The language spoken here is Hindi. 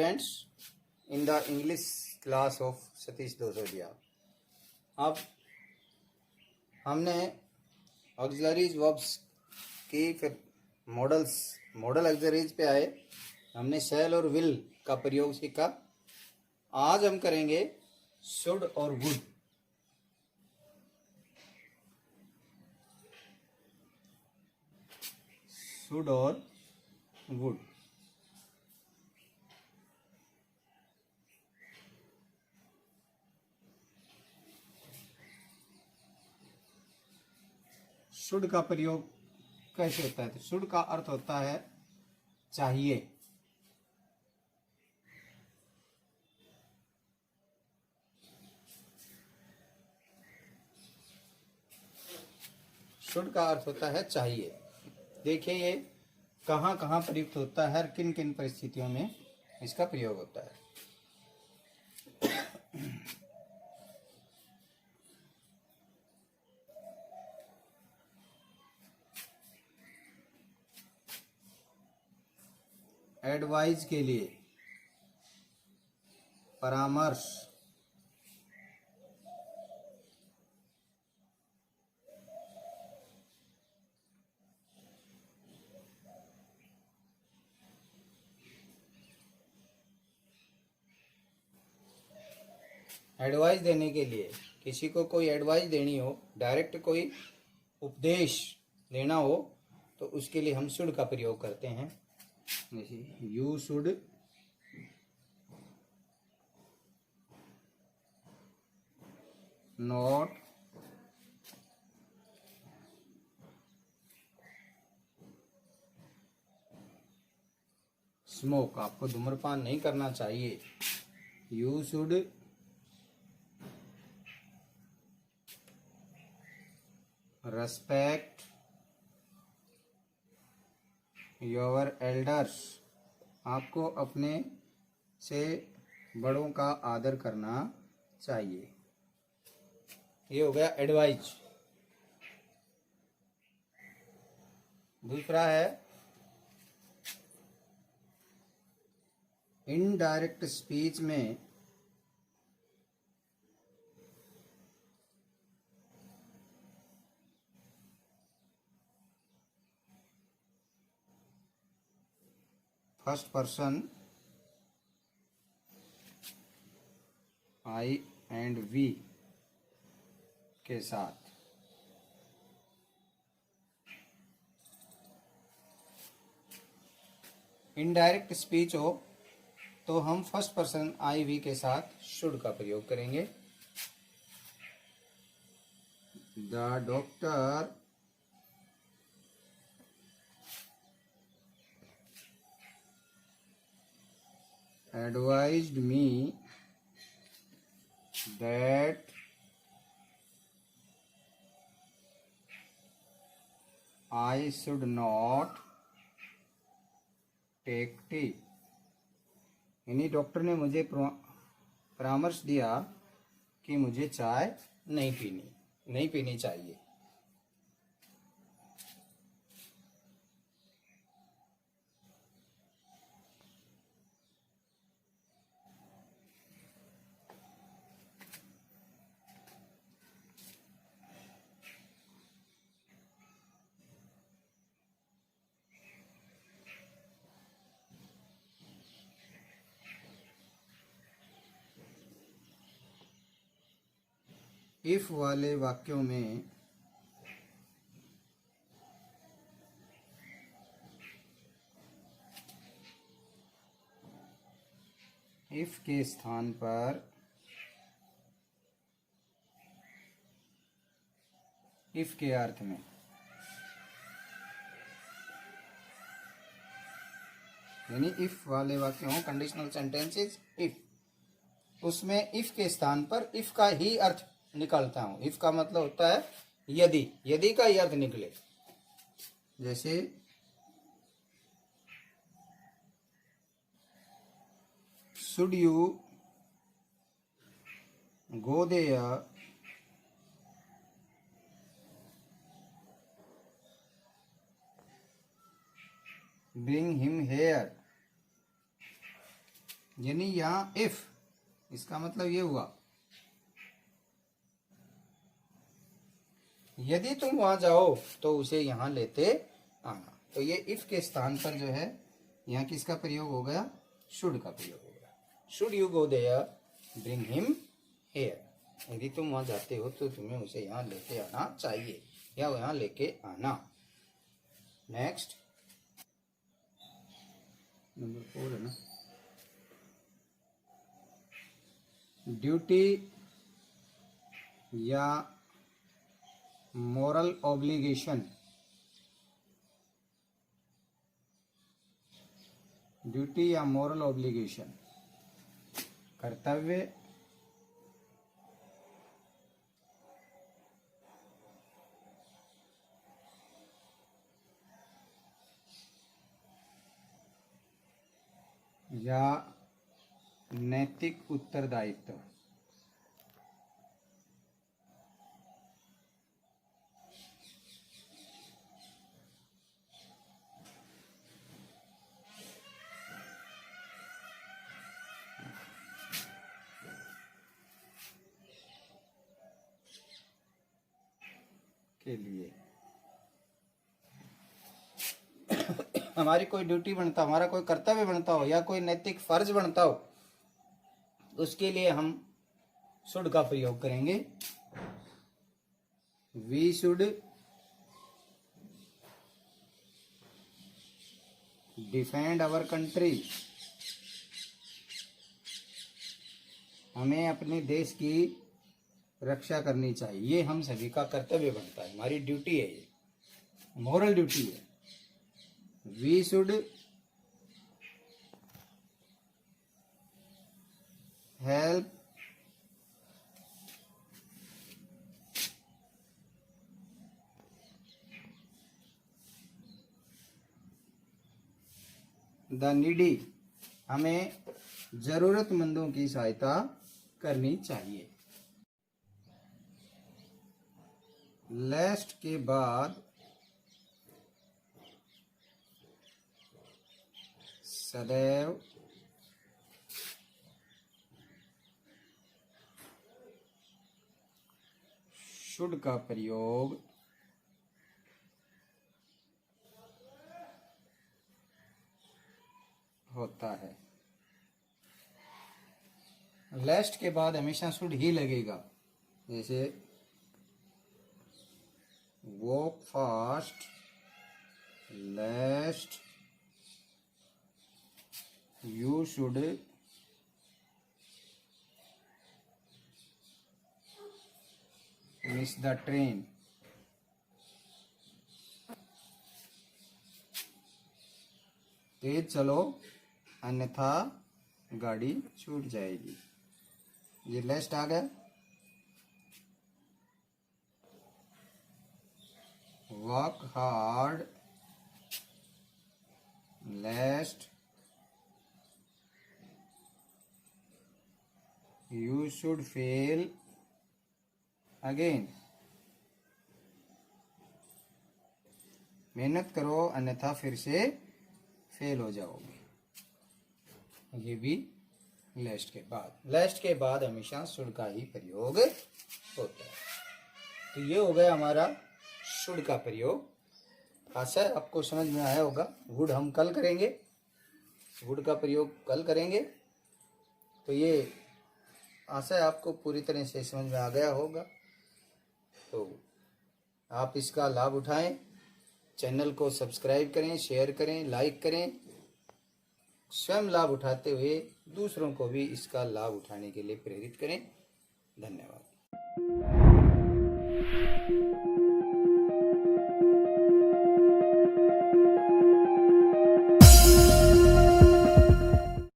students in the English class of Satish दोसोदिया। अब हमने ऑक्सिलरीज वर्ब्स की फिर मॉडल ऑक्सिलरीज पे आए। हमने शैल और विल का प्रयोग सीखा। आज हम करेंगे शुड और वुड। शुड और वुड। शुड का प्रयोग कैसे होता है? तो शुड का अर्थ होता है चाहिए। शुड का अर्थ होता है चाहिए। देखिए ये कहाँ कहाँ प्रयुक्त होता है, किन किन परिस्थितियों में इसका प्रयोग होता है। एडवाइज के लिए, परामर्श, एडवाइस देने के लिए, किसी को कोई एडवाइस देनी हो, डायरेक्ट कोई उपदेश देना हो, तो उसके लिए हम शुड का प्रयोग करते हैं। जैसे यू शुड नॉट स्मोक। आपको धूम्रपान नहीं करना चाहिए। You should respect your elders. आपको अपने से बड़ों का आदर करना चाहिए। ये हो गया एडवाइज। दूसरा है इनडायरेक्ट स्पीच में first person I and we के साथ। इनडायरेक्ट स्पीच हो तो हम फर्स्ट पर्सन आई वी के साथ शुड का प्रयोग करेंगे। The doctor advised me that I should not take tea। यानी डॉक्टर ने मुझे परामर्श दिया कि मुझे चाय नहीं पीनी चाहिए। इफ वाले वाक्यों में इफ के स्थान पर इफ के अर्थ में यानी इफ वाले वाक्य हों, कंडीशनल सेंटेंसेस इफ, उसमें इफ के स्थान पर इफ का ही अर्थ निकालता हूं। इफ का मतलब होता है यदि का ही अर्थ निकले। जैसे should you go there bring him here। यानी यहाँ इफ, इसका मतलब ये हुआ यदि तुम वहां जाओ तो उसे यहाँ लेते आना। तो ये इफ के स्थान पर जो है यहाँ किसका प्रयोग हो गया, शुड का प्रयोग हो गया। Should you go there bring him here. यदि तुम वहां जाते हो तो तुम्हें उसे यहाँ लेके आना चाहिए या यहाँ लेके आना। नेक्स्ट नंबर 4 है ना, ड्यूटी या मोरल ऑब्लिगेशन। ड्यूटी या मोरल ऑब्लिगेशन, कर्तव्य या नैतिक उत्तरदायित्व। के लिए हमारी कोई ड्यूटी बनता, हमारा कोई कर्तव्य बनता हो या कोई नैतिक फर्ज बनता हो, उसके लिए हम शुड का प्रयोग करेंगे। We should defend our country. हमें अपने देश की रक्षा करनी चाहिए, ये हम सभी का कर्तव्य बनता है, हमारी ड्यूटी है, ये मोरल ड्यूटी है। We should help the needy. हमें जरूरतमंदों की सहायता करनी चाहिए। लेस्ट के बाद सदैव शुड का प्रयोग होता है। लेस्ट के बाद हमेशा शुड ही लगेगा, जैसे walk fast lest you should miss the train. तेज चलो अन्यथा गाड़ी छूट जाएगी। ये लेस्ट आ गया। Work hard lest you should fail again. मेहनत करो अन्यथा फिर से फेल हो जाओगे। ये भी लेस्ट के बाद। लेस्ट के बाद हमेशा शुड का ही प्रयोग होता है। तो ये हो गया हमारा शुड का प्रयोग। आशा है आपको समझ में आया होगा। वुड हम कल करेंगे, वुड का प्रयोग कल करेंगे। तो ये आशा है आपको पूरी तरह से समझ में आ गया होगा। तो आप इसका लाभ उठाएं, चैनल को सब्सक्राइब करें, शेयर करें, लाइक करें। स्वयं लाभ उठाते हुए दूसरों को भी इसका लाभ उठाने के लिए प्रेरित करें। धन्यवाद।